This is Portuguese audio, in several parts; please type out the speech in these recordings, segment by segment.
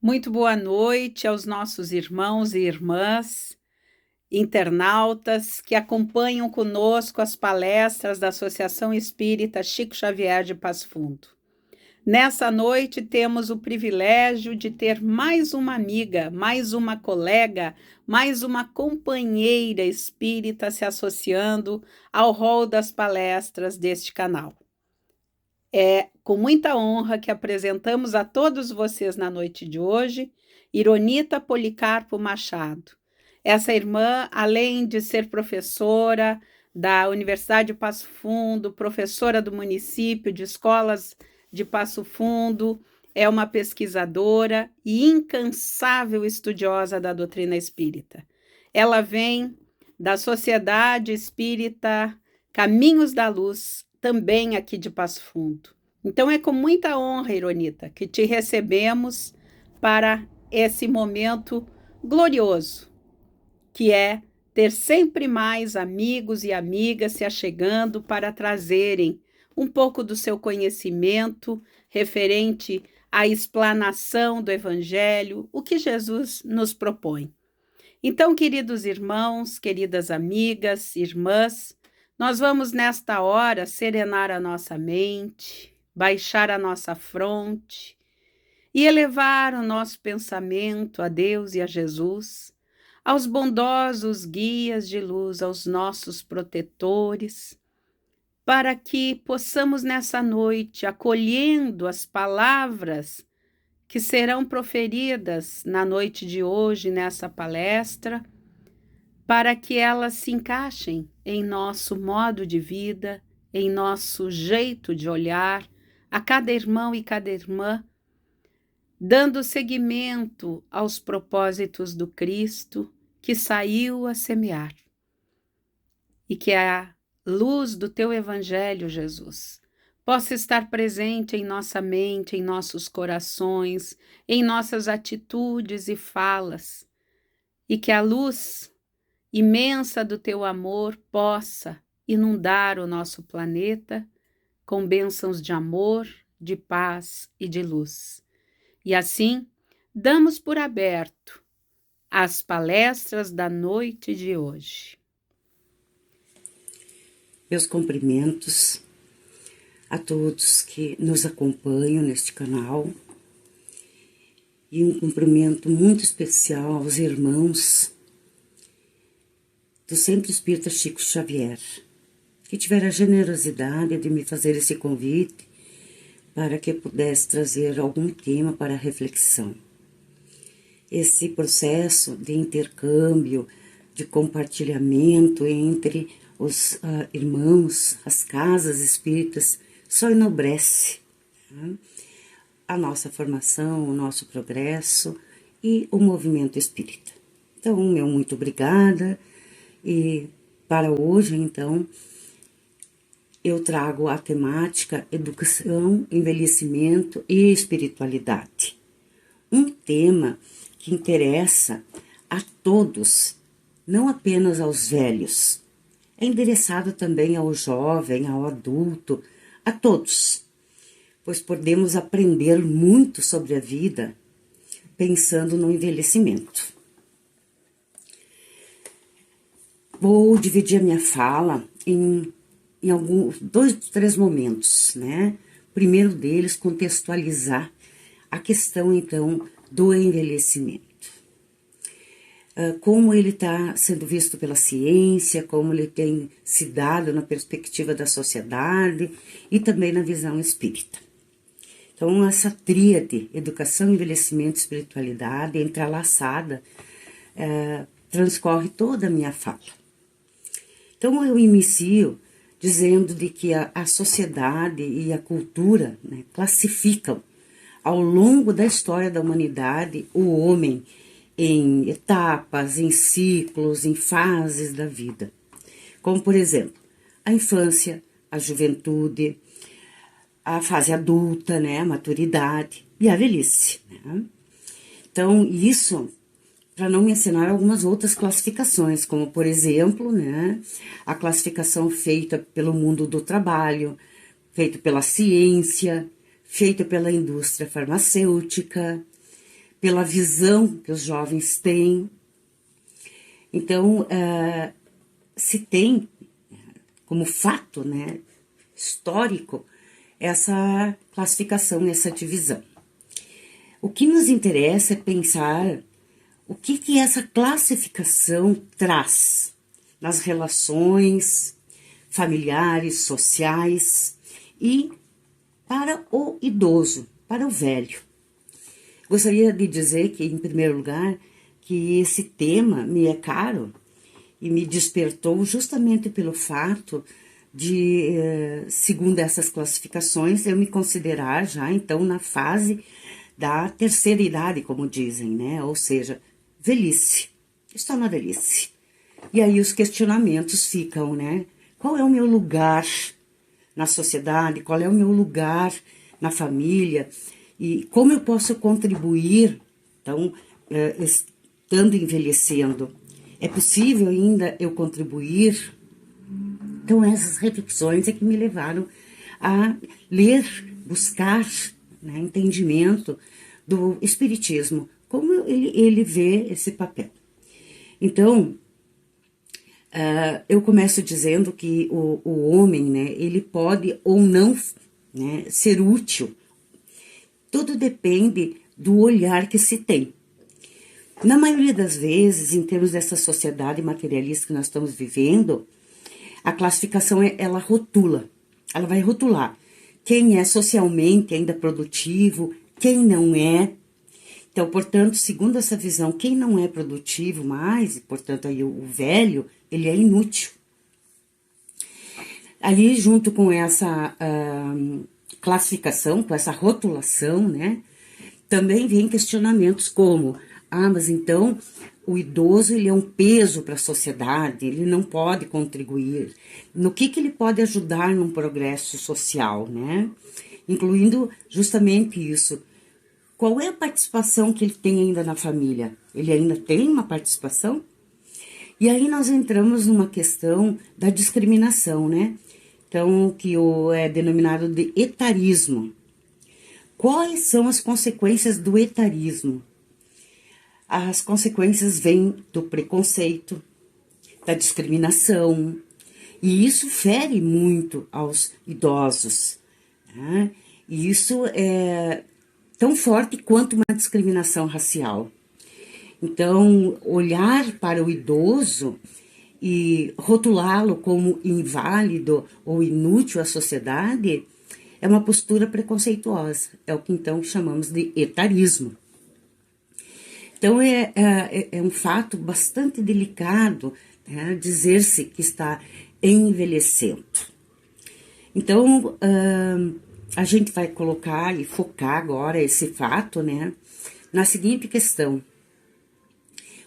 Muito boa noite aos nossos irmãos e irmãs, internautas que acompanham conosco as palestras da Associação Espírita Chico Xavier de Passo Fundo. Nessa noite temos o privilégio de ter mais uma amiga, mais uma colega, mais uma companheira espírita se associando ao rol das palestras deste canal. É com muita honra que apresentamos a todos vocês na noite de hoje Ironita Policarpo Machado. Essa irmã, além de ser professora da Universidade de Passo Fundo, professora do município de escolas de Passo Fundo, é uma pesquisadora e incansável estudiosa da doutrina espírita. Ela vem da Sociedade Espírita Caminhos da Luz, também aqui de Passo Fundo. Então é com muita honra, Ironita, que te recebemos para esse momento glorioso, que é ter sempre mais amigos e amigas se achegando para trazerem um pouco do seu conhecimento referente à explanação do Evangelho, o que Jesus nos propõe. Então, queridos irmãos, queridas amigas, irmãs, nós vamos nesta hora serenar a nossa mente, baixar a nossa fronte e elevar o nosso pensamento a Deus e a Jesus, aos bondosos guias de luz, aos nossos protetores, para que possamos nessa noite, acolhendo as palavras que serão proferidas na noite de hoje, nessa palestra, para que elas se encaixem em nosso modo de vida, em nosso jeito de olhar a cada irmão e cada irmã, dando seguimento aos propósitos do Cristo que saiu a semear. E que a luz do teu Evangelho, Jesus, possa estar presente em nossa mente, em nossos corações, em nossas atitudes e falas, e que a luz imensa do teu amor possa inundar o nosso planeta com bênçãos de amor, de paz e de luz. E assim, damos por aberto as palestras da noite de hoje. Meus cumprimentos a todos que nos acompanham neste canal e um cumprimento muito especial aos irmãos do Centro Espírita Chico Xavier, que tiveram a generosidade de me fazer esse convite para que eu pudesse trazer algum tema para reflexão. Esse processo de intercâmbio, de compartilhamento entre os irmãos, as casas espíritas, só enobrece a nossa formação, o nosso progresso e o movimento espírita. Então, meu muito obrigada. E para hoje, então, eu trago a temática educação, envelhecimento e espiritualidade. Um tema que interessa a todos, não apenas aos velhos. É endereçado também ao jovem, ao adulto, a todos, pois podemos aprender muito sobre a vida pensando no envelhecimento. Vou dividir a minha fala em alguns 2, 3 momentos, né? O primeiro deles, contextualizar a questão, então, do envelhecimento. Como ele está sendo visto pela ciência, como ele tem se dado na perspectiva da sociedade e também na visão espírita. Então, essa tríade, educação, envelhecimento e espiritualidade, entrelaçada, transcorre toda a minha fala. Então, eu inicio dizendo de que a sociedade e a cultura, né, classificam ao longo da história da humanidade o homem em etapas, em ciclos, em fases da vida. Como, por exemplo, a infância, a juventude, a fase adulta, né, a maturidade e a velhice. Né? Então, isso para não mencionar algumas outras classificações, como, por exemplo, né, a classificação feita pelo mundo do trabalho, feita pela ciência, feita pela indústria farmacêutica, pela visão que os jovens têm. Então, se tem como fato, né, histórico, essa classificação, essa divisão. O que nos interessa é pensar o que essa classificação traz nas relações familiares, sociais e para o idoso, para o velho. Gostaria de dizer que, em primeiro lugar, que esse tema me é caro e me despertou justamente pelo fato de, segundo essas classificações, eu me considerar já, então, na fase da terceira idade, como dizem, né? Ou seja, velhice. Estou na velhice. E aí os questionamentos ficam, né? Qual é o meu lugar na sociedade? Qual é o meu lugar na família? E como eu posso contribuir, então, estando envelhecendo? É possível ainda eu contribuir? Então, essas reflexões é que me levaram a ler, buscar, né, entendimento do Espiritismo, como ele vê esse papel. Então, eu começo dizendo que o homem, né, ele pode ou não, né, ser útil. Tudo depende do olhar que se tem. Na maioria das vezes, em termos dessa sociedade materialista que nós estamos vivendo, a classificação, ela rotula, ela vai rotular quem é socialmente ainda produtivo, quem não é. Então, portanto, segundo essa visão, quem não é produtivo mais, e portanto aí o velho, ele é inútil. Ali, junto com essa classificação, com essa rotulação, né, também vem questionamentos como, mas então o idoso, ele é um peso para a sociedade, ele não pode contribuir. No que ele pode ajudar num progresso social, né? Incluindo justamente isso. Qual é a participação que ele tem ainda na família? Ele ainda tem uma participação? E aí nós entramos numa questão da discriminação, né? Então, que é denominado de etarismo. Quais são as consequências do etarismo? As consequências vêm do preconceito, da discriminação, e isso fere muito aos idosos, né? E isso é tão forte quanto uma discriminação racial. Então, olhar para o idoso e rotulá-lo como inválido ou inútil à sociedade é uma postura preconceituosa, é o que então chamamos de etarismo. Então, é um fato bastante delicado, né, dizer-se que está envelhecendo. Então, a gente vai colocar e focar agora esse fato, né, na seguinte questão.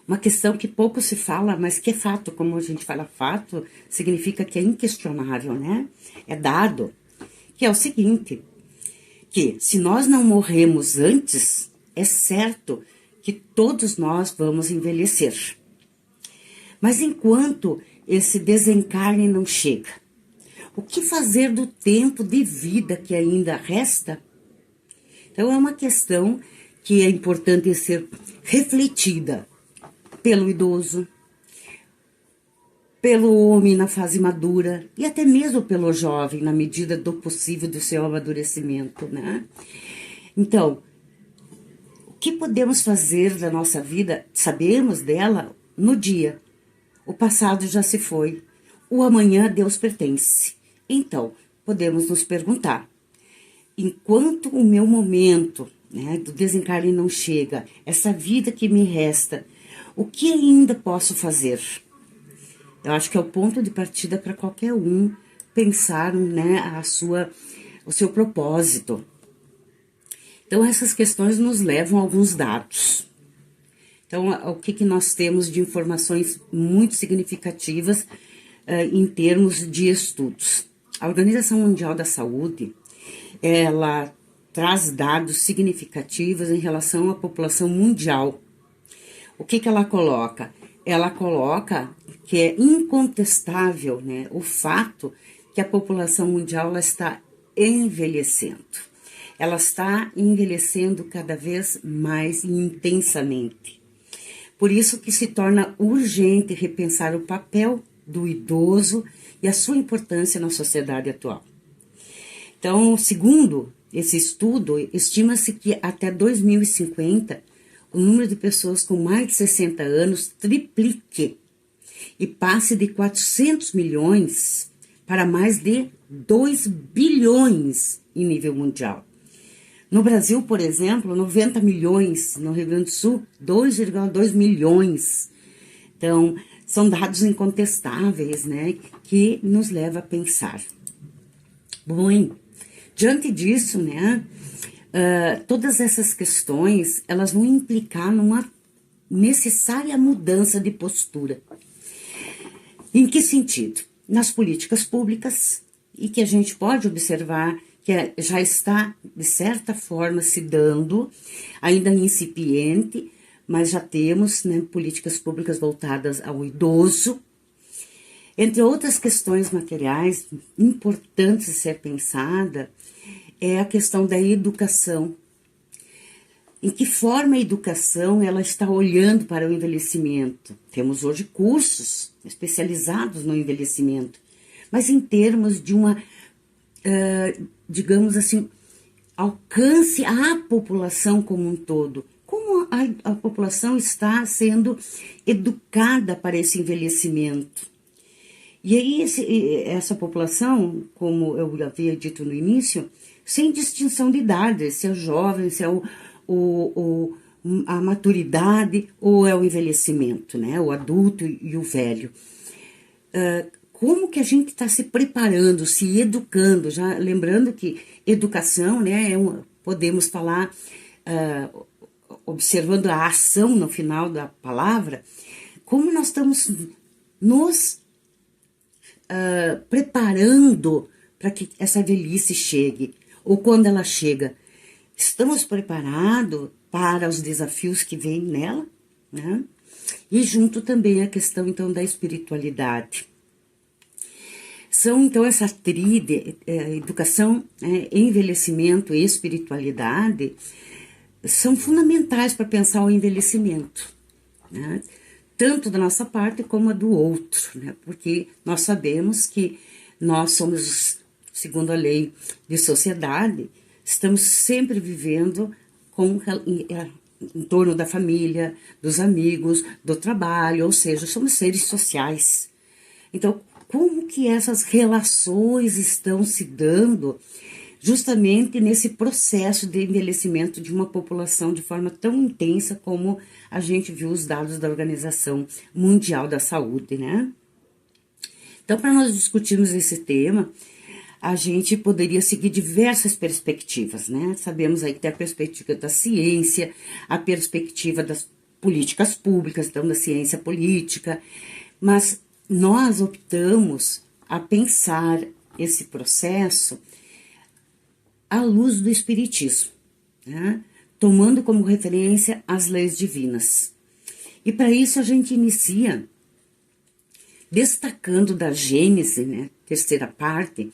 Uma questão que pouco se fala, mas que é fato. Como a gente fala fato, significa que é inquestionável, né? É dado. Que é o seguinte, que se nós não morremos antes, é certo que todos nós vamos envelhecer. Mas enquanto esse desencarne não chega, o que fazer do tempo de vida que ainda resta? Então é uma questão que é importante ser refletida pelo idoso, pelo homem na fase madura e até mesmo pelo jovem, na medida do possível do seu amadurecimento, né? Então, o que podemos fazer da nossa vida? Sabemos dela no dia. O passado já se foi. O amanhã a Deus pertence. Então, podemos nos perguntar, enquanto o meu momento, né, do desencarne não chega, essa vida que me resta, o que ainda posso fazer? Eu acho que é o ponto de partida para qualquer um pensar, né, o seu propósito. Então, essas questões nos levam a alguns dados. Então, o que nós temos de informações muito significativas em termos de estudos? A Organização Mundial da Saúde, ela traz dados significativos em relação à população mundial. O que ela coloca? Ela coloca que é incontestável, né, o fato que a população mundial ela está envelhecendo. ela está envelhecendo cada vez mais intensamente. Por isso que se torna urgente repensar o papel do idoso e a sua importância na sociedade atual. Então, segundo esse estudo, estima-se que até 2050 o número de pessoas com mais de 60 anos triplique e passe de 400 milhões para mais de 2 bilhões em nível mundial. No Brasil, por exemplo, 90 milhões, no Rio Grande do Sul, 2,2 milhões. Então, são dados incontestáveis, né, que nos levam a pensar. Bom, diante disso, né, todas essas questões, elas vão implicar numa necessária mudança de postura. Em que sentido? Nas políticas públicas, e que a gente pode observar que já está, de certa forma, se dando, ainda incipiente, mas já temos, né, políticas públicas voltadas ao idoso. Entre outras questões materiais importantes de ser pensada, é a questão da educação. Em que forma a educação ela está olhando para o envelhecimento? Temos hoje cursos especializados no envelhecimento, mas em termos de uma, digamos assim, alcance à população como um todo. Como a população está sendo educada para esse envelhecimento? E aí essa população, como eu havia dito no início, sem distinção de idade, se é jovem, se é a maturidade ou é o envelhecimento, né? O adulto e o velho. Como que a gente está se preparando, se educando, já lembrando que educação, né, podemos falar, observando a ação no final da palavra, como nós estamos nos preparando para que essa velhice chegue, ou quando ela chega, estamos preparados para os desafios que vêm nela, né? E junto também a questão, então, da espiritualidade. São, então, essa tríade, educação, envelhecimento e espiritualidade, são fundamentais para pensar o envelhecimento, né? Tanto da nossa parte como a do outro, né? Porque nós sabemos que nós somos, segundo a lei de sociedade, estamos sempre vivendo em torno da família, dos amigos, do trabalho, ou seja, somos seres sociais. Então, como que essas relações estão se dando justamente nesse processo de envelhecimento de uma população de forma tão intensa como a gente viu os dados da Organização Mundial da Saúde, né? Então, para nós discutirmos esse tema, a gente poderia seguir diversas perspectivas, né? Sabemos aí que tem a perspectiva da ciência, a perspectiva das políticas públicas, então da ciência política, mas nós optamos a pensar esse processo à luz do Espiritismo, né? Tomando como referência as leis divinas. E para isso a gente inicia destacando da Gênese, né, terceira parte,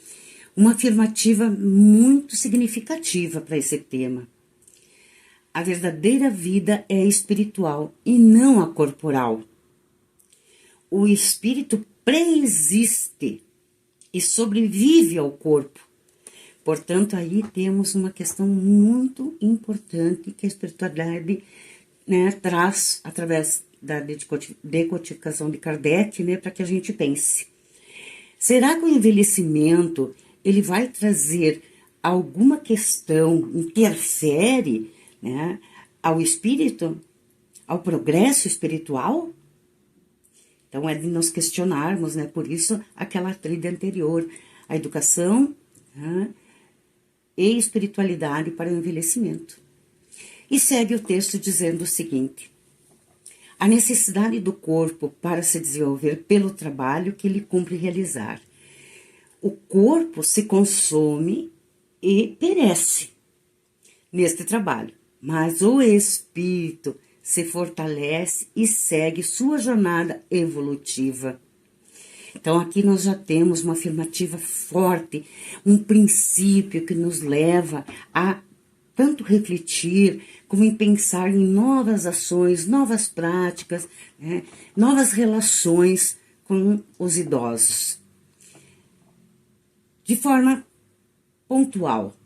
uma afirmativa muito significativa para esse tema. A verdadeira vida é espiritual e não a corporal. O espírito preexiste e sobrevive ao corpo. Portanto, aí temos uma questão muito importante que a espiritualidade, né, traz através da decodificação de Kardec, né, para que a gente pense. Será que o envelhecimento ele vai trazer alguma questão, interfere, né, ao espírito, ao progresso espiritual? Então, é de nos questionarmos, né, por isso aquela tríade anterior, a educação, né, e espiritualidade para o envelhecimento. E segue o texto dizendo o seguinte: a necessidade do corpo para se desenvolver pelo trabalho que lhe cumpre realizar. O corpo se consome e perece neste trabalho, mas o espírito se fortalece e segue sua jornada evolutiva. Então, aqui nós já temos uma afirmativa forte, um princípio que nos leva a tanto refletir, como em pensar em novas ações, novas práticas, né, novas relações com os idosos. De forma pontual.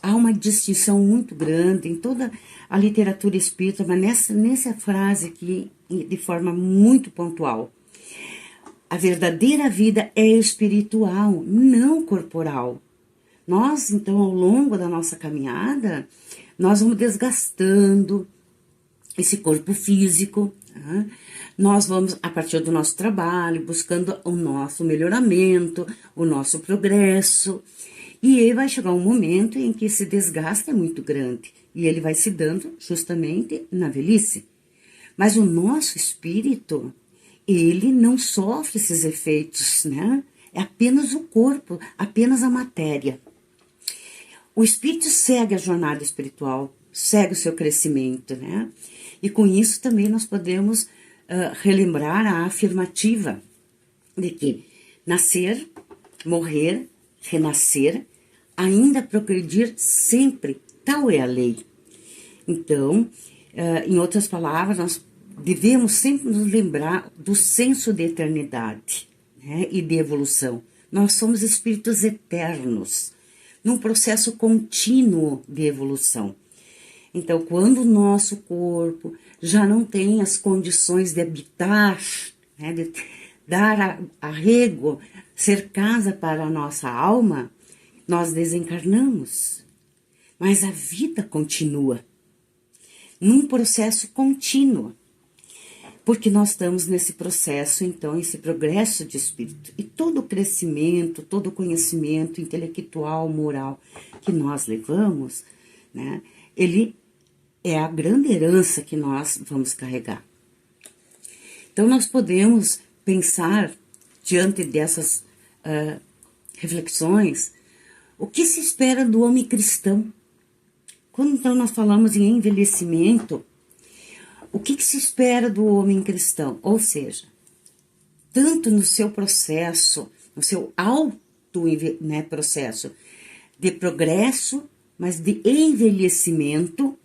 Há uma distinção muito grande em toda a literatura espírita, mas nessa frase aqui, de forma muito pontual. A verdadeira vida é espiritual, não corporal. Nós, então, ao longo da nossa caminhada, nós vamos desgastando esse corpo físico, tá? Nós vamos, a partir do nosso trabalho, buscando o nosso melhoramento, o nosso progresso, e aí vai chegar um momento em que esse desgaste é muito grande, e ele vai se dando justamente na velhice. Mas o nosso espírito, ele não sofre esses efeitos, né? É apenas o corpo, apenas a matéria. O espírito segue a jornada espiritual, segue o seu crescimento, né? E com isso também nós podemos relembrar a afirmativa de que nascer, morrer, renascer, ainda progredir sempre, tal é a lei. Então, em outras palavras, nós devemos sempre nos lembrar do senso de eternidade, né, e de evolução. Nós somos espíritos eternos, num processo contínuo de evolução. Então, quando o nosso corpo já não tem as condições de habitar, né, de dar arrego, ser casa para a nossa alma, nós desencarnamos. Mas a vida continua, num processo contínuo. Porque nós estamos nesse processo, então, esse progresso de espírito. E todo o crescimento, todo o conhecimento intelectual, moral que nós levamos, né, ele é a grande herança que nós vamos carregar. Então, nós podemos pensar, diante dessas reflexões, o que se espera do homem cristão? Quando, então, nós falamos em envelhecimento, o que se espera do homem cristão? Ou seja, tanto no seu processo, no seu processo de progresso, mas de envelhecimento,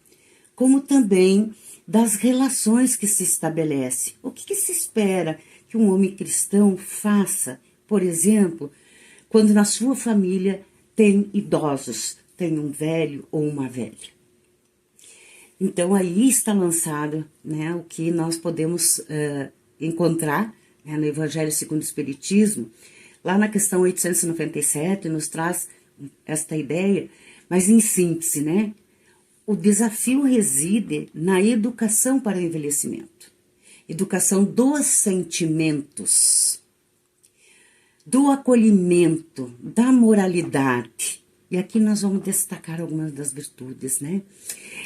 como também das relações que se estabelece. O que se espera que um homem cristão faça, por exemplo, quando na sua família tem idosos, tem um velho ou uma velha? Então, aí está lançado, né, o que nós podemos encontrar, né, no Evangelho segundo o Espiritismo. Lá na questão 897 nos traz esta ideia, mas em síntese, né? O desafio reside na educação para o envelhecimento. Educação dos sentimentos, do acolhimento, da moralidade. E aqui nós vamos destacar algumas das virtudes, né?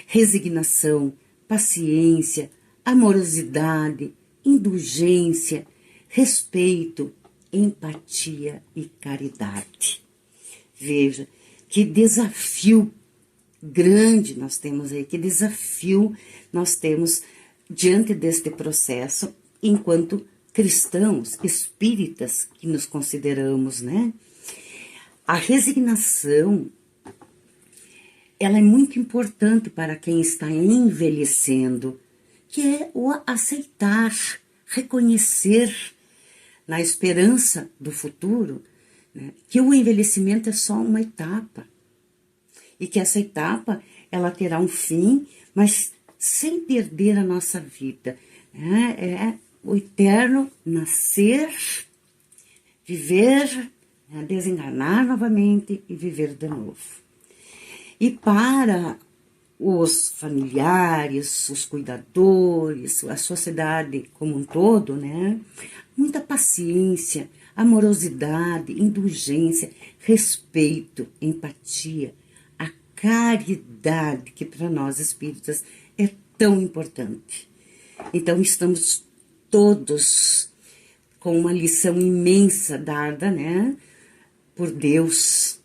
Resignação, paciência, amorosidade, indulgência, respeito, empatia e caridade. Veja, que desafio grande nós temos aí, que desafio nós temos diante deste processo, enquanto cristãos, espíritas que nos consideramos, né? A resignação, ela é muito importante para quem está envelhecendo, que é o aceitar, reconhecer, na esperança do futuro, né, que o envelhecimento é só uma etapa. E que essa etapa, ela terá um fim, mas sem perder a nossa vida. Né? É o eterno nascer, viver, desencarnar novamente e viver de novo. E para os familiares, os cuidadores, a sociedade como um todo, né? Muita paciência, amorosidade, indulgência, respeito, empatia, a caridade, que para nós espíritas é tão importante. Então estamos todos com uma lição imensa dada, né, por Deus,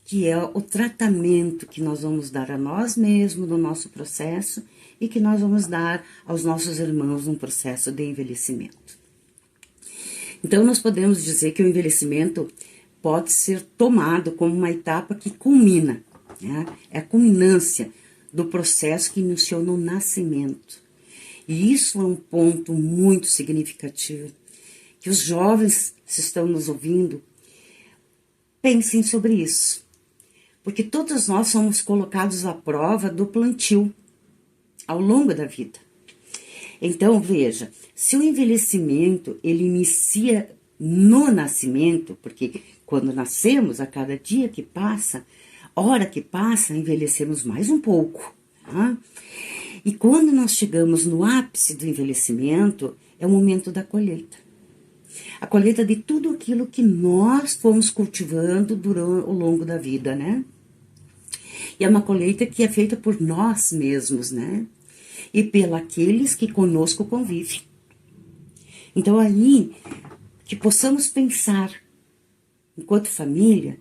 que é o tratamento que nós vamos dar a nós mesmos no nosso processo e que nós vamos dar aos nossos irmãos no processo de envelhecimento. Então, nós podemos dizer que o envelhecimento pode ser tomado como uma etapa que culmina, né? É a culminância do processo que iniciou no nascimento. E isso é um ponto muito significativo, que os jovens, se estão nos ouvindo, pensem sobre isso. Porque todos nós somos colocados à prova do plantio ao longo da vida. Então, veja, se o envelhecimento, ele inicia no nascimento, porque quando nascemos, a cada dia que passa, hora que passa, envelhecemos mais um pouco. Tá? E quando nós chegamos no ápice do envelhecimento, é o momento da colheita. A colheita de tudo aquilo que nós fomos cultivando durante ao longo da vida, né? E é uma colheita que é feita por nós mesmos, né? E pelos que conosco convivem. Então, aí, que possamos pensar, enquanto família,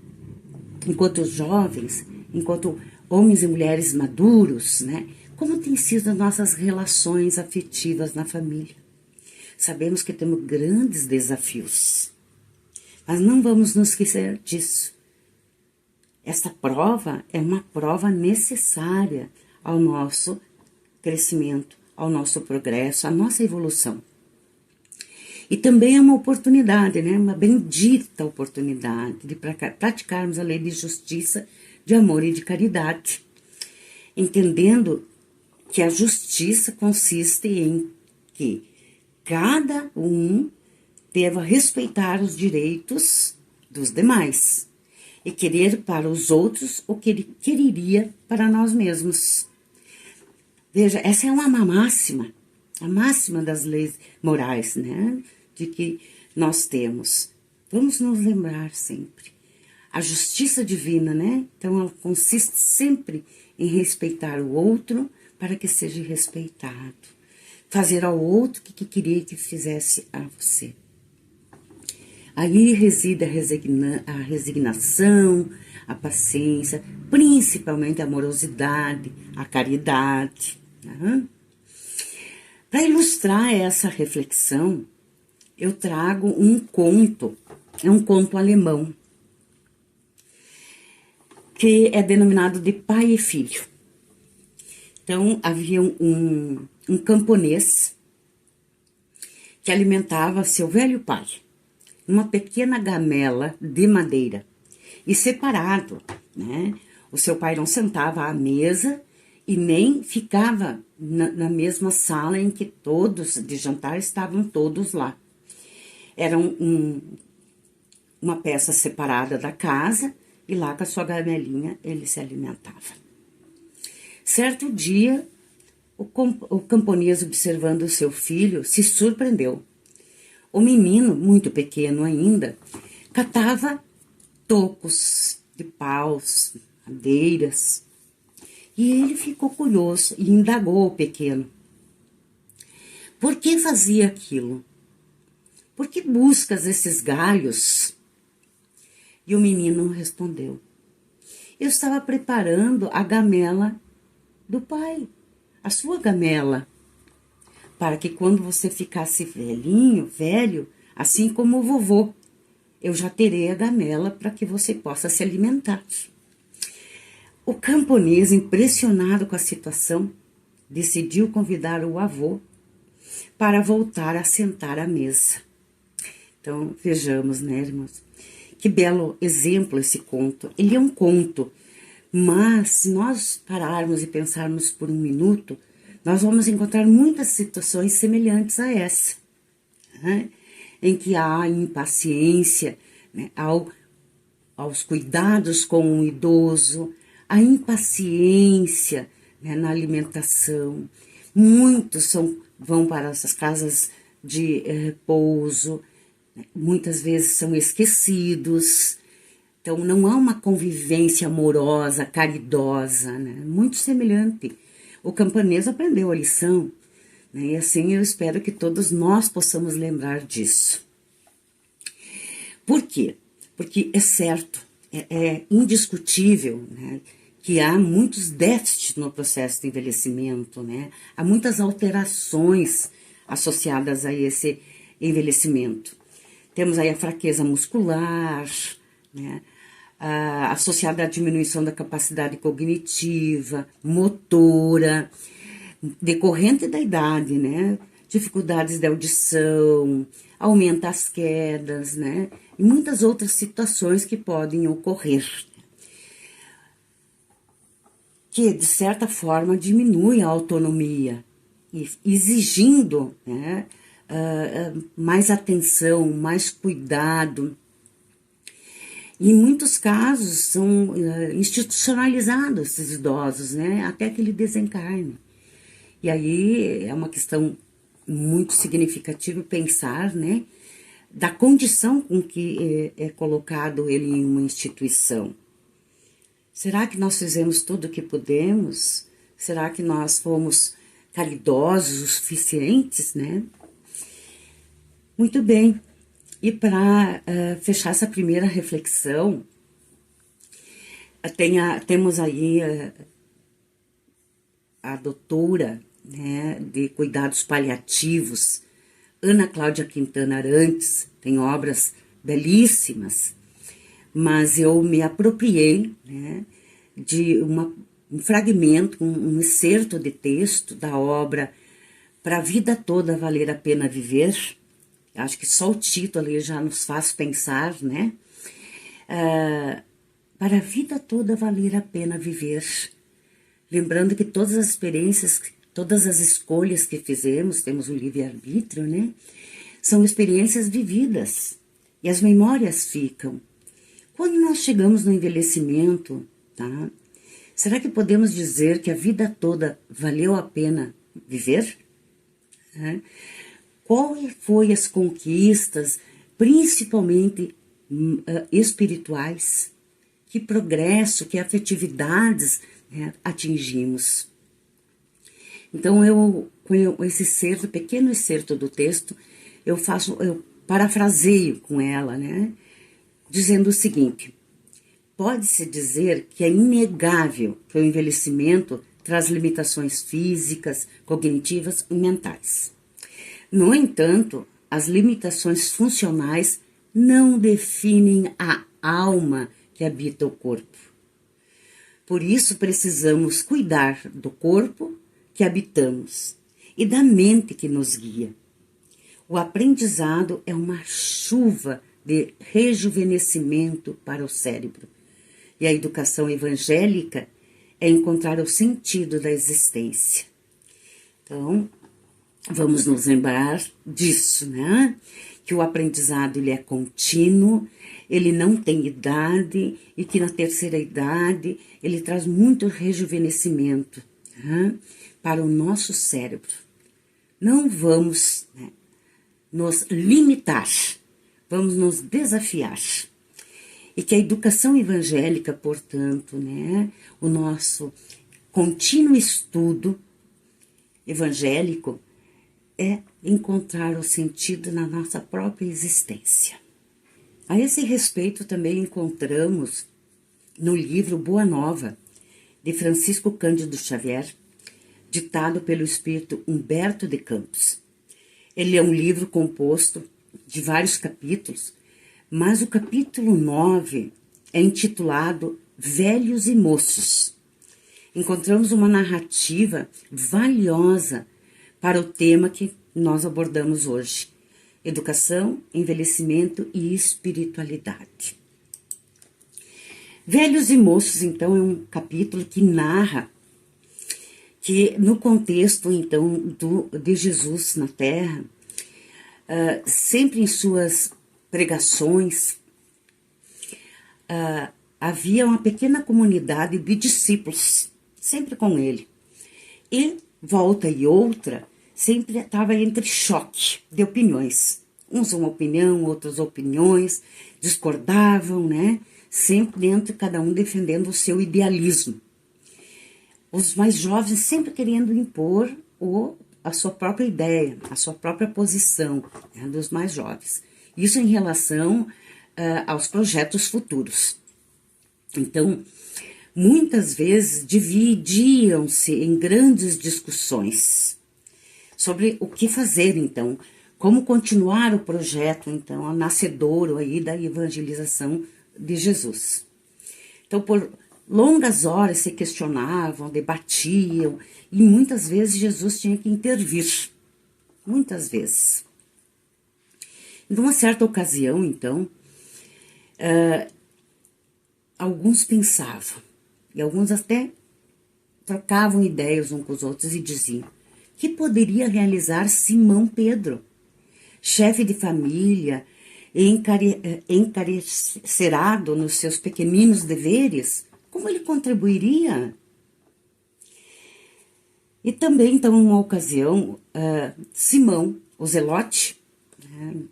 enquanto jovens, enquanto homens e mulheres maduros, né? Como têm sido as nossas relações afetivas na família? Sabemos que temos grandes desafios, mas não vamos nos esquecer disso. Essa prova é uma prova necessária ao nosso crescimento, ao nosso progresso, à nossa evolução. E também é uma oportunidade, né? Uma bendita oportunidade de praticarmos a lei de justiça, de amor e de caridade, entendendo que a justiça consiste em que cada um deva respeitar os direitos dos demais e querer para os outros o que ele quereria para nós mesmos. Veja, essa é uma máxima, a máxima das leis morais, né? De que nós temos. Vamos nos lembrar sempre. A justiça divina, né? Então, ela consiste sempre em respeitar o outro para que seja respeitado. Fazer ao outro o que queria que fizesse a você. Aí reside a resignação, a paciência, principalmente a amorosidade, a caridade. Né? Para ilustrar essa reflexão, eu trago um conto, é um conto alemão, que é denominado de Pai e Filho. Então, havia um camponês que alimentava seu velho pai numa pequena gamela de madeira e separado, né? O seu pai não sentava à mesa e nem ficava na mesma sala em que todos de jantar estavam todos lá. Era uma peça separada da casa e lá com a sua gamelinha ele se alimentava. Certo dia, o camponês, observando o seu filho, se surpreendeu. O menino, muito pequeno ainda, catava tocos de paus, madeiras, e ele ficou curioso e indagou o pequeno. Por que fazia aquilo? Por que buscas esses galhos? E o menino respondeu: eu estava preparando a gamela do pai, a sua gamela, para que quando você ficasse velho, assim como o vovô, eu já terei a gamela para que você possa se alimentar. O camponês, impressionado com a situação, decidiu convidar o avô para voltar a sentar à mesa. Então, vejamos, né, irmãos? Que belo exemplo esse conto. Ele é um conto, mas se nós pararmos e pensarmos por um minuto, nós vamos encontrar muitas situações semelhantes a essa, né? Em que há impaciência, né? Aos cuidados com o idoso, a impaciência, né? Na alimentação. Muitos vão para essas casas de repouso, né? Muitas vezes são esquecidos. Então, não há uma convivência amorosa, caridosa, né? Muito semelhante. O camponês aprendeu a lição, né? E assim eu espero que todos nós possamos lembrar disso. Por quê? Porque é certo, é indiscutível, né, que há muitos déficits no processo de envelhecimento, né? Há muitas alterações associadas a esse envelhecimento. Temos aí a fraqueza muscular, né? associada à diminuição da capacidade cognitiva, motora, decorrente da idade, né? Dificuldades de audição, aumenta as quedas, né? E muitas outras situações que podem ocorrer, que de certa forma diminui a autonomia, exigindo, né, mais atenção, mais cuidado. Em muitos casos são institucionalizados esses idosos, né, até que ele desencarne. E aí é uma questão muito significativa pensar, né, da condição com que é colocado ele em uma instituição. Será que nós fizemos tudo o que pudemos? Será que nós fomos caridosos o suficientes, né? Muito bem. E para fechar essa primeira reflexão, temos aí a doutora, né, de cuidados paliativos, Ana Cláudia Quintana Arantes, tem obras belíssimas, mas eu me apropriei, né, de um fragmento, um excerto de texto da obra Para a Vida Toda Valer a Pena Viver. Acho que só o título ali já nos faz pensar, né? Para a vida toda valer a pena viver. Lembrando que todas as experiências, todas as escolhas que fizemos, temos um livre-arbítrio, né? São experiências vividas e as memórias ficam. Quando nós chegamos no envelhecimento, tá? Será que podemos dizer que a vida toda valeu a pena viver? Quais foram as conquistas, principalmente espirituais? Que progresso, que afetividades, né, atingimos? Então, com esse excerto, pequeno excerto do texto, eu parafraseio com ela, né? Dizendo o seguinte: pode-se dizer que é inegável que o envelhecimento traz limitações físicas, cognitivas e mentais. No entanto, as limitações funcionais não definem a alma que habita o corpo. Por isso, precisamos cuidar do corpo que habitamos e da mente que nos guia. O aprendizado é uma chuva de rejuvenescimento para o cérebro. E a educação evangélica é encontrar o sentido da existência. Então, vamos nos lembrar disso, né? Que o aprendizado ele é contínuo, ele não tem idade e que na terceira idade ele traz muito rejuvenescimento, né, para o nosso cérebro. Não vamos, né, nos limitar, vamos nos desafiar. E que a educação evangélica, portanto, né, o nosso contínuo estudo evangélico é encontrar o sentido na nossa própria existência. A esse respeito também encontramos no livro Boa Nova, de Francisco Cândido Xavier, ditado pelo espírito Humberto de Campos. Ele é um livro composto de vários capítulos, mas o capítulo 9 é intitulado Velhos e Moços. Encontramos uma narrativa valiosa para o tema que nós abordamos hoje: educação, envelhecimento e espiritualidade. Velhos e Moços, então, é um capítulo que narra que no contexto, então, de Jesus na Terra, sempre em suas pregações, havia uma pequena comunidade de discípulos, sempre com ele. E, volta e outra, sempre estava entre choque de opiniões. Uns uma opinião, outros opiniões, discordavam, né? Sempre dentro, cada um defendendo o seu idealismo. Os mais jovens sempre querendo impor a sua própria ideia, a sua própria posição, né, dos mais jovens. Isso em relação aos projetos futuros. Então, muitas vezes dividiam-se em grandes discussões sobre o que fazer, então, como continuar o projeto, então, nascedouro aí da evangelização de Jesus. Então, por longas horas se questionavam, debatiam, e muitas vezes Jesus tinha que intervir. Muitas vezes. Numa certa ocasião, então, alguns pensavam, e alguns até trocavam ideias uns com os outros e diziam: que poderia realizar Simão Pedro, chefe de família, encarcerado nos seus pequeninos deveres? Como ele contribuiria? E também, então, numa ocasião, Simão, o Zelote,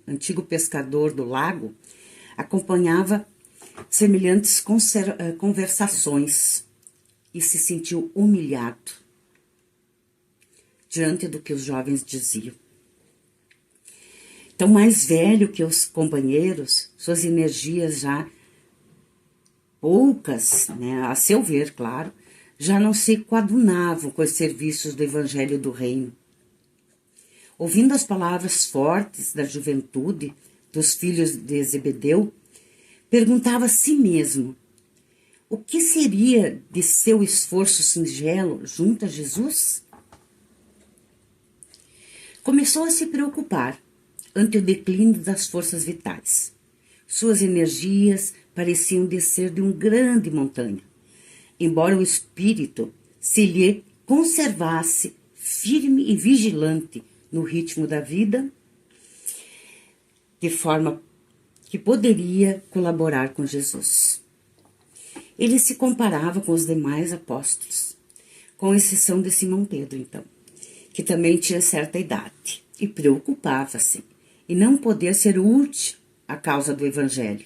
antigo pescador do lago, acompanhava semelhantes conversações e se sentiu humilhado diante do que os jovens diziam. Então, mais velho que os companheiros, suas energias já poucas, né, a seu ver, claro, já não se coadunavam com os serviços do Evangelho do Reino. Ouvindo as palavras fortes da juventude dos filhos de Zebedeu, perguntava a si mesmo: o que seria de seu esforço singelo junto a Jesus? Começou a se preocupar ante o declínio das forças vitais. Suas energias pareciam descer de uma grande montanha, embora o espírito se lhe conservasse firme e vigilante no ritmo da vida, de forma que poderia colaborar com Jesus. Ele se comparava com os demais apóstolos, com exceção de Simão Pedro, então, que também tinha certa idade, e preocupava-se em não poder ser útil à causa do Evangelho,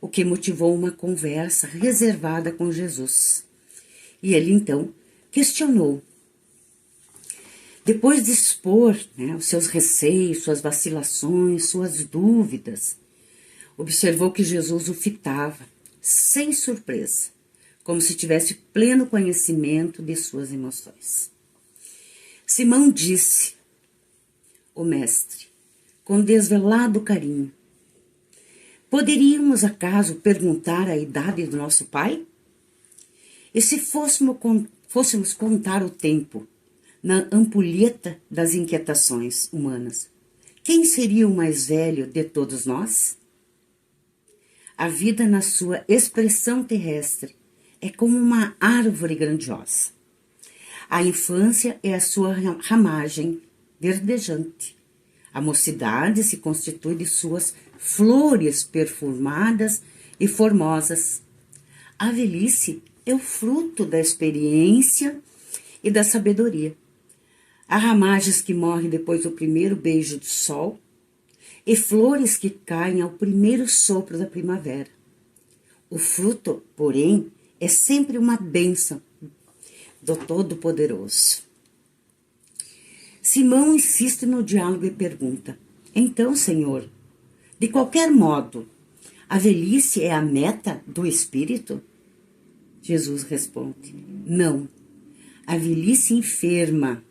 o que motivou uma conversa reservada com Jesus. E ele, então, questionou. Depois de expor, né, os seus receios, suas vacilações, suas dúvidas, observou que Jesus o fitava, sem surpresa, como se tivesse pleno conhecimento de suas emoções. Simão disse: o mestre, com desvelado carinho: poderíamos acaso perguntar a idade do nosso pai? E se fôssemos contar o tempo na ampulheta das inquietações humanas, quem seria o mais velho de todos nós? A vida, na sua expressão terrestre, é como uma árvore grandiosa. A infância é a sua ramagem verdejante. A mocidade se constitui de suas flores perfumadas e formosas. A velhice é o fruto da experiência e da sabedoria. Há ramagens que morrem depois do primeiro beijo do sol e flores que caem ao primeiro sopro da primavera. O fruto, porém, é sempre uma bênção do Todo-Poderoso. Simão insiste no diálogo e pergunta: então, Senhor, de qualquer modo, a velhice é a meta do espírito? Jesus responde: não. A velhice enferma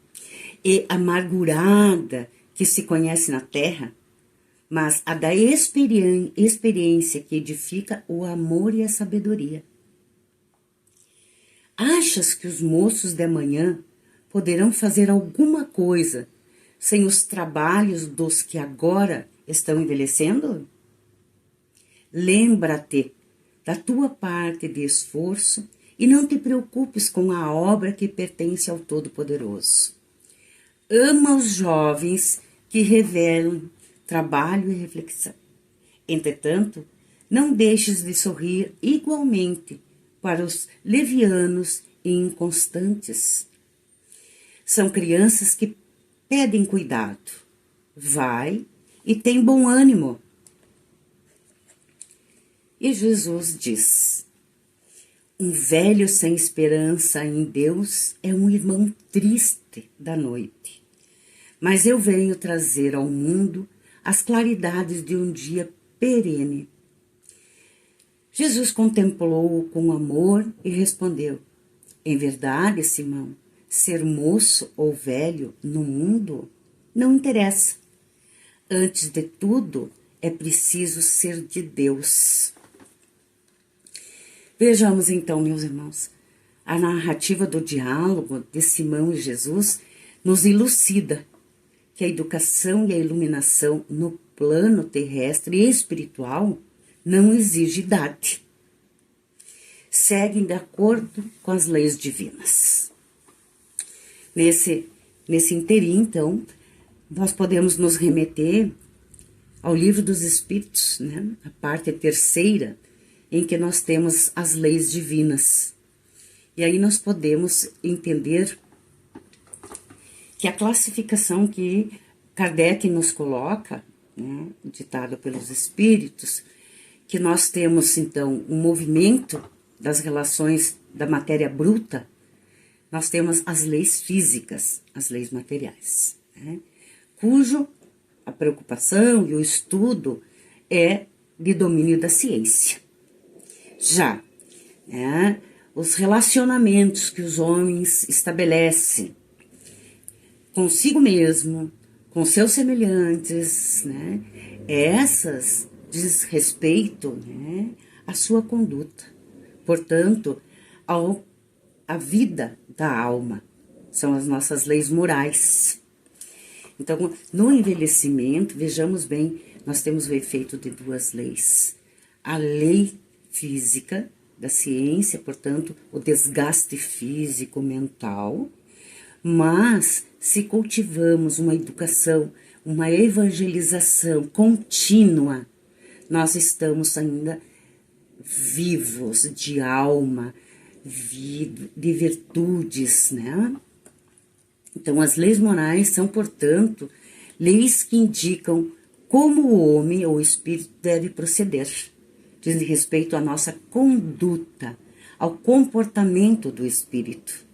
e amargurada que se conhece na terra, mas a da experiência que edifica o amor e a sabedoria. Achas que os moços de amanhã poderão fazer alguma coisa sem os trabalhos dos que agora estão envelhecendo? Lembra-te da tua parte de esforço e não te preocupes com a obra que pertence ao Todo-Poderoso. Ama os jovens que revelam trabalho e reflexão. Entretanto, não deixes de sorrir igualmente para os levianos e inconstantes. São crianças que pedem cuidado. Vai e tem bom ânimo. E Jesus diz: um velho sem esperança em Deus é um irmão triste da noite. Mas eu venho trazer ao mundo as claridades de um dia perene. Jesus contemplou-o com amor e respondeu: em verdade, Simão, ser moço ou velho no mundo não interessa. Antes de tudo, é preciso ser de Deus. Vejamos então, meus irmãos, a narrativa do diálogo de Simão e Jesus nos elucida que a educação e a iluminação no plano terrestre e espiritual não exige idade. Seguem de acordo com as leis divinas. Nesse interim, então, nós podemos nos remeter ao Livro dos Espíritos, né? A parte terceira, em que nós temos as leis divinas. E aí nós podemos entender que a classificação que Kardec nos coloca, né, ditado pelos Espíritos, que nós temos, então, um movimento das relações da matéria bruta, nós temos as leis físicas, as leis materiais, né, cujo a preocupação e o estudo é de domínio da ciência. Já, né, os relacionamentos que os homens estabelecem consigo mesmo, com seus semelhantes, né, essas diz respeito, né, à sua conduta. Portanto, à vida da alma. São as nossas leis morais. Então, no envelhecimento, vejamos bem, nós temos o efeito de duas leis. A lei física da ciência, portanto, o desgaste físico, mental, mas se cultivamos uma educação, uma evangelização contínua, nós estamos ainda vivos de alma, de virtudes, né? Então, as leis morais são, portanto, leis que indicam como o homem ou o espírito deve proceder, diz respeito à nossa conduta, ao comportamento do espírito.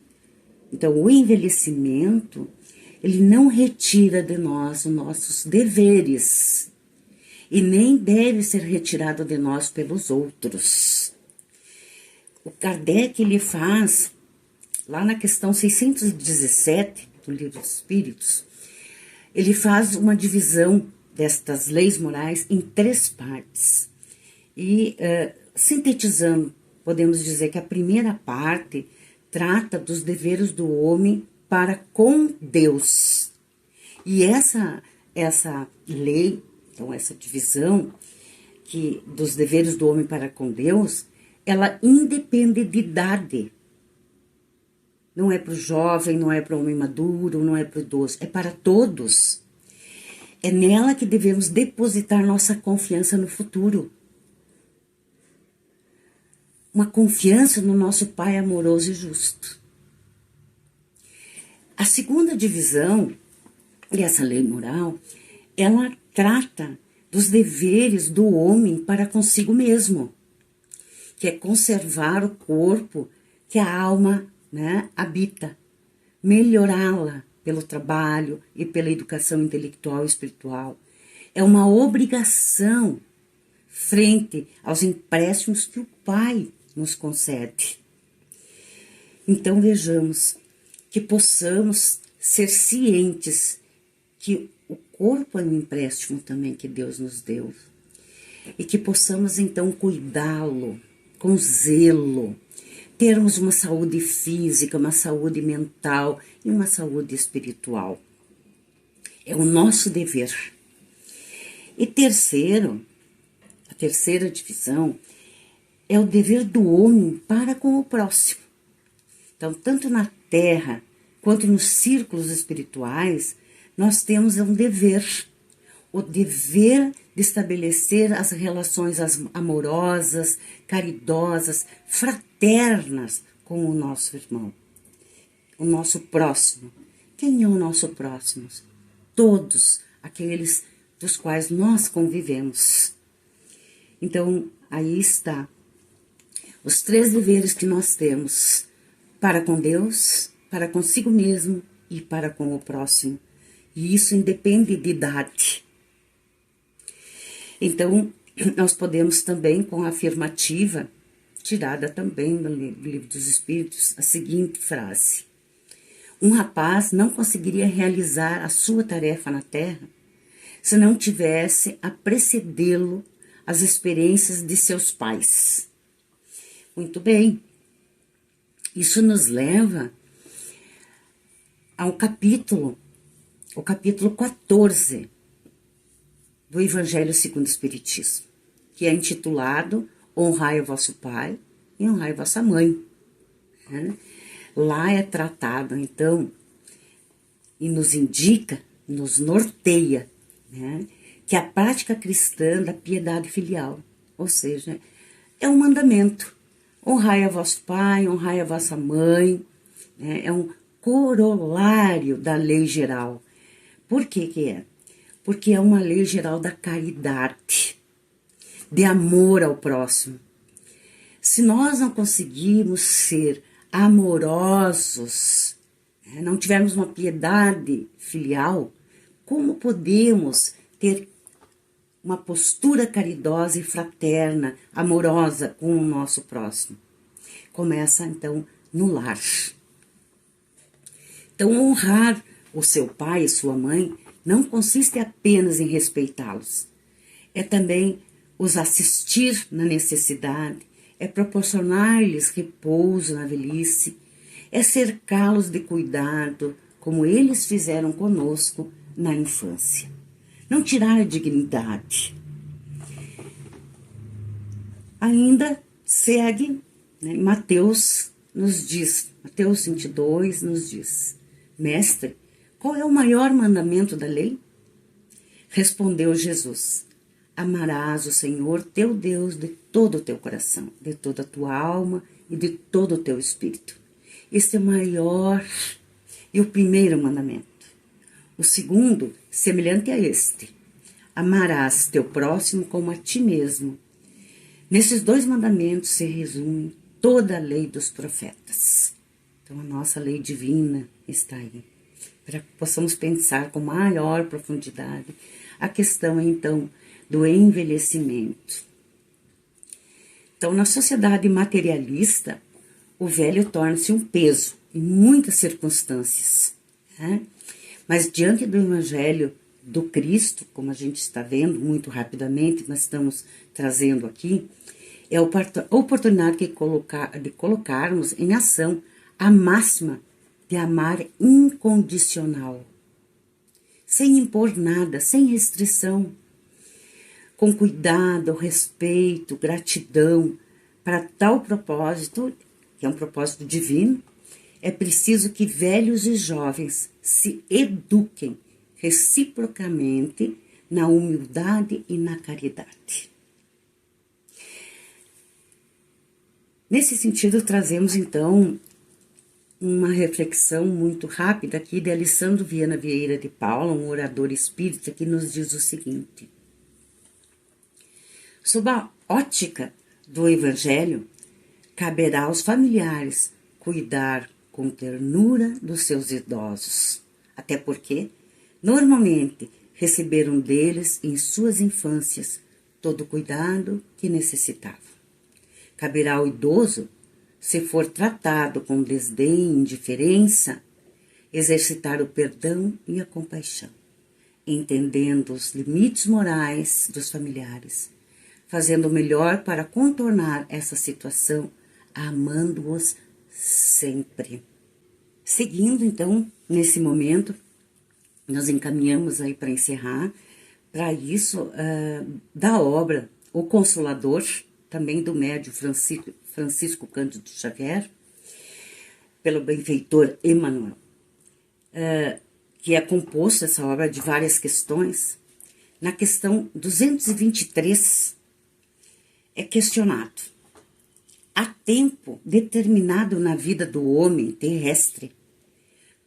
Então, o envelhecimento, ele não retira de nós os nossos deveres e nem deve ser retirado de nós pelos outros. O Kardec, ele faz, lá na questão 617 do Livro dos Espíritos, ele faz uma divisão destas leis morais em 3 partes. E, sintetizando, podemos dizer que a primeira parte trata dos deveres do homem para com Deus. E essa lei, então essa divisão dos deveres do homem para com Deus, ela independe de idade. Não é para o jovem, não é para o homem maduro, não é para o idoso, é para todos. É nela que devemos depositar nossa confiança no futuro. Uma confiança no nosso Pai amoroso e justo. A segunda divisão dessa lei moral, ela trata dos deveres do homem para consigo mesmo, que é conservar o corpo que a alma, né, habita, melhorá-la pelo trabalho e pela educação intelectual e espiritual. É uma obrigação frente aos empréstimos que o Pai nos concede. Então vejamos que possamos ser cientes que o corpo é um empréstimo também que Deus nos deu e que possamos então cuidá-lo com zelo, termos uma saúde física, uma saúde mental e uma saúde espiritual. É o nosso dever. E terceiro, a terceira divisão é o dever do homem para com o próximo. Então, tanto na terra quanto nos círculos espirituais, nós temos um dever. O dever de estabelecer as relações amorosas, caridosas, fraternas com o nosso irmão, o nosso próximo. Quem é o nosso próximo? Todos aqueles dos quais nós convivemos. Então, aí está os 3 deveres que nós temos para com Deus, para consigo mesmo e para com o próximo. E isso independe de idade. Então, nós podemos também, com a afirmativa, tirada também do Livro dos Espíritos, a seguinte frase: um rapaz não conseguiria realizar a sua tarefa na Terra se não tivesse a precedê-lo as experiências de seus pais. Muito bem. Isso nos leva ao capítulo, o capítulo 14 do Evangelho segundo o Espiritismo, que é intitulado Honrai o vosso pai e honrai vossa mãe. Lá é tratado, então, e nos indica, nos norteia, né, que a prática cristã da piedade filial, ou seja, é um mandamento. Honrai a vosso pai, honrai a vossa mãe, né, é um corolário da lei geral. Por que é? Porque é uma lei geral da caridade, de amor ao próximo. Se nós não conseguirmos ser amorosos, não tivermos uma piedade filial, como podemos ter uma postura caridosa e fraterna, amorosa com o nosso próximo? Começa, então, no lar. Então, honrar o seu pai e sua mãe não consiste apenas em respeitá-los. É também os assistir na necessidade, é proporcionar-lhes repouso na velhice, é cercá-los de cuidado, como eles fizeram conosco na infância. Não tirar a dignidade. Ainda segue, né, Mateus nos diz, Mateus 22 nos diz: Mestre, qual é o maior mandamento da lei? Respondeu Jesus: Amarás o Senhor teu Deus de todo o teu coração, de toda a tua alma e de todo o teu espírito. Este é o maior e o primeiro mandamento. O segundo, semelhante a este: amarás teu próximo como a ti mesmo. Nesses dois mandamentos se resume toda a lei dos profetas. Então, a nossa lei divina está aí, para que possamos pensar com maior profundidade a questão, então, do envelhecimento. Então, na sociedade materialista, o velho torna-se um peso em muitas circunstâncias, né? Mas diante do Evangelho do Cristo, como a gente está vendo muito rapidamente, nós estamos trazendo aqui, é a oportunidade de colocarmos em ação a máxima de amar incondicional, sem impor nada, sem restrição, com cuidado, respeito, gratidão. Para tal propósito, que é um propósito divino, é preciso que velhos e jovens se eduquem reciprocamente na humildade e na caridade. Nesse sentido, trazemos então uma reflexão muito rápida aqui de Alessandro Viana Vieira de Paula, um orador espírita, que nos diz o seguinte: sob a ótica do Evangelho, caberá aos familiares cuidar com ternura dos seus idosos, até porque, normalmente, receberam deles em suas infâncias todo o cuidado que necessitavam. Caberá ao idoso, se for tratado com desdém e indiferença, exercitar o perdão e a compaixão, entendendo os limites morais dos familiares, fazendo o melhor para contornar essa situação, amando-os sempre. Seguindo, então, nesse momento, nós encaminhamos aí para encerrar, para isso, da obra O Consolador, também do médium Francisco Cândido Xavier, pelo benfeitor Emmanuel, que é composto essa obra de várias questões. Na questão 223 é questionado: há tempo determinado na vida do homem terrestre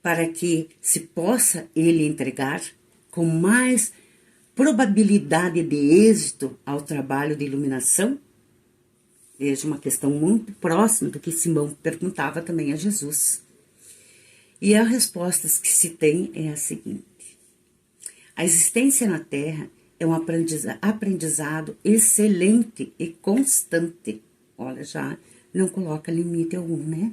para que se possa ele entregar com mais probabilidade de êxito ao trabalho de iluminação? Veja, uma questão muito próxima do que Simão perguntava também a Jesus. E a resposta que se tem é a seguinte: a existência na Terra é um aprendizado excelente e constante. Olha, já não coloca limite algum, né?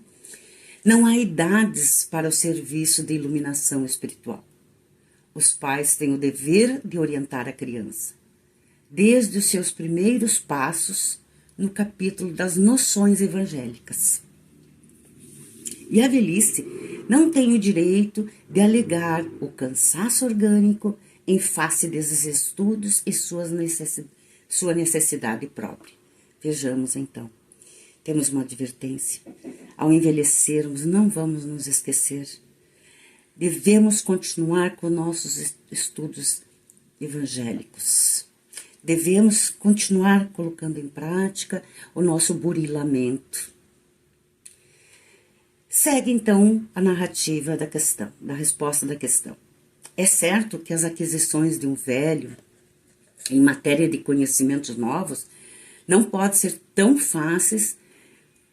Não há idades para o serviço de iluminação espiritual. Os pais têm o dever de orientar a criança, desde os seus primeiros passos, no capítulo das noções evangélicas. E a velhice não tem o direito de alegar o cansaço orgânico em face desses estudos e sua necessidade própria. Vejamos então, temos uma advertência. Ao envelhecermos, não vamos nos esquecer. Devemos continuar com nossos estudos evangélicos. Devemos continuar colocando em prática o nosso burilamento. Segue, então, a narrativa da questão, da resposta da questão. É certo que as aquisições de um velho em matéria de conhecimentos novos não podem ser tão fáceis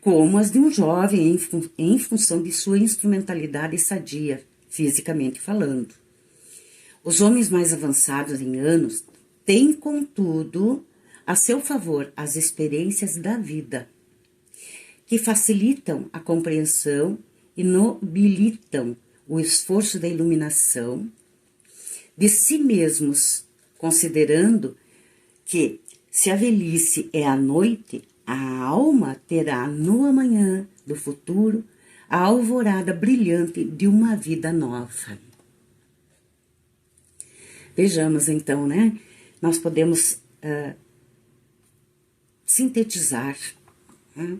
como as de um jovem em função de sua instrumentalidade sadia, fisicamente falando. Os homens mais avançados em anos têm, contudo, a seu favor as experiências da vida, que facilitam a compreensão e nobilitam o esforço da iluminação de si mesmos, considerando que, se a velhice é a noite, a alma terá no amanhã do futuro a alvorada brilhante de uma vida nova. Vejamos então, né? Nós podemos sintetizar, né?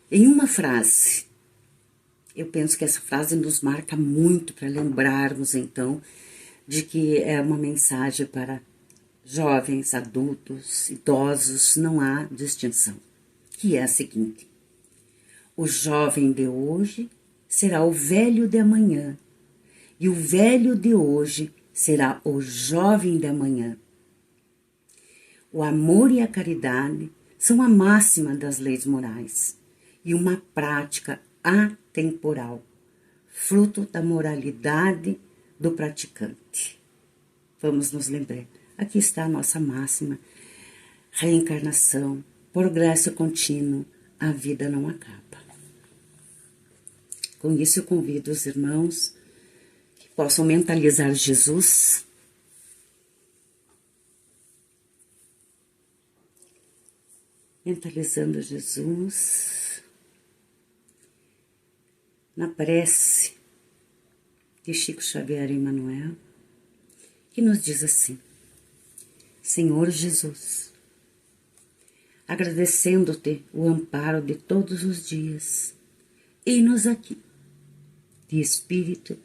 Em uma frase. Eu penso que essa frase nos marca muito para lembrarmos, então, de que é uma mensagem para jovens, adultos, idosos, não há distinção, que é a seguinte: o jovem de hoje será o velho de amanhã, e o velho de hoje será o jovem de amanhã. O amor e a caridade são a máxima das leis morais e uma prática atemporal, fruto da moralidade do praticante. Vamos nos lembrar, aqui está a nossa máxima: reencarnação, progresso contínuo, a vida não acaba. Com isso eu convido os irmãos que possam mentalizar Jesus, mentalizando Jesus na prece de Chico Xavier e Emmanuel, que nos diz assim: Senhor Jesus, agradecendo-te o amparo de todos os dias, eis-nos aqui, de espírito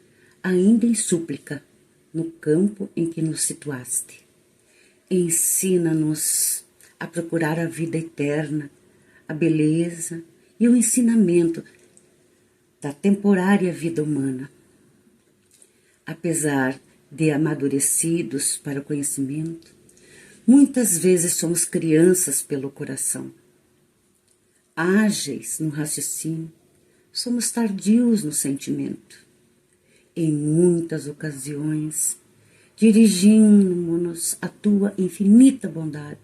ainda em súplica, no campo em que nos situaste. Ensina-nos a procurar a vida eterna, a beleza e o ensinamento da temporária vida humana. Apesar de amadurecidos para o conhecimento, muitas vezes somos crianças pelo coração. Ágeis no raciocínio, somos tardios no sentimento. Em muitas ocasiões, dirigimos-nos à tua infinita bondade,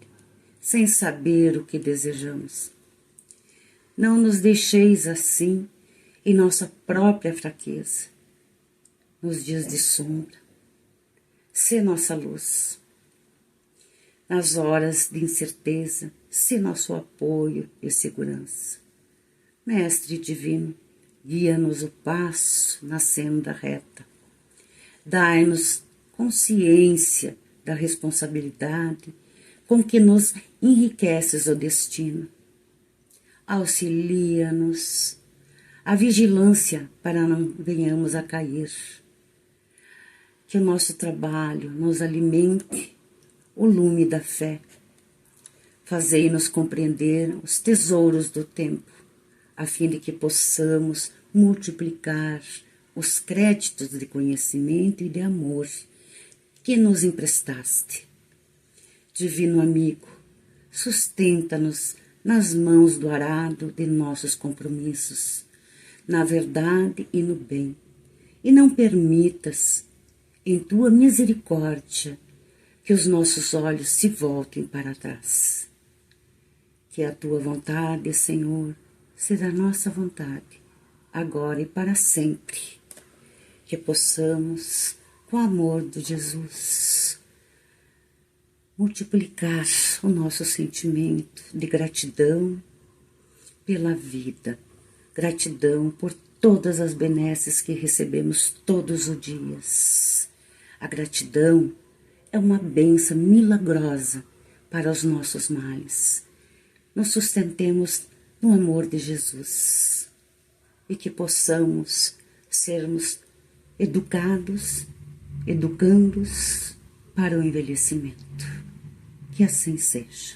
sem saber o que desejamos. Não nos deixeis assim em nossa própria fraqueza, nos dias de sombra. Sê nossa luz. Nas horas de incerteza, sê nosso apoio e segurança. Mestre divino, guia-nos o passo na senda reta. Dai-nos consciência da responsabilidade com que nos enriqueces o destino. Auxilia-nos a vigilância para não venhamos a cair. Que o nosso trabalho nos alimente o lume da fé. Fazei-nos compreender os tesouros do tempo, a fim de que possamos multiplicar os créditos de conhecimento e de amor que nos emprestaste. Divino amigo, sustenta-nos nas mãos do arado de nossos compromissos, na verdade e no bem, e não permitas, em tua misericórdia, que os nossos olhos se voltem para trás. Que a tua vontade, Senhor, seja a nossa vontade, agora e para sempre. Que possamos, com o amor de Jesus, multiplicar o nosso sentimento de gratidão pela vida, gratidão por todas as benesses que recebemos todos os dias. A gratidão é uma bênção milagrosa para os nossos males. Nos sustentemos no amor de Jesus e que possamos sermos educados, educandos para o envelhecimento. Que assim seja.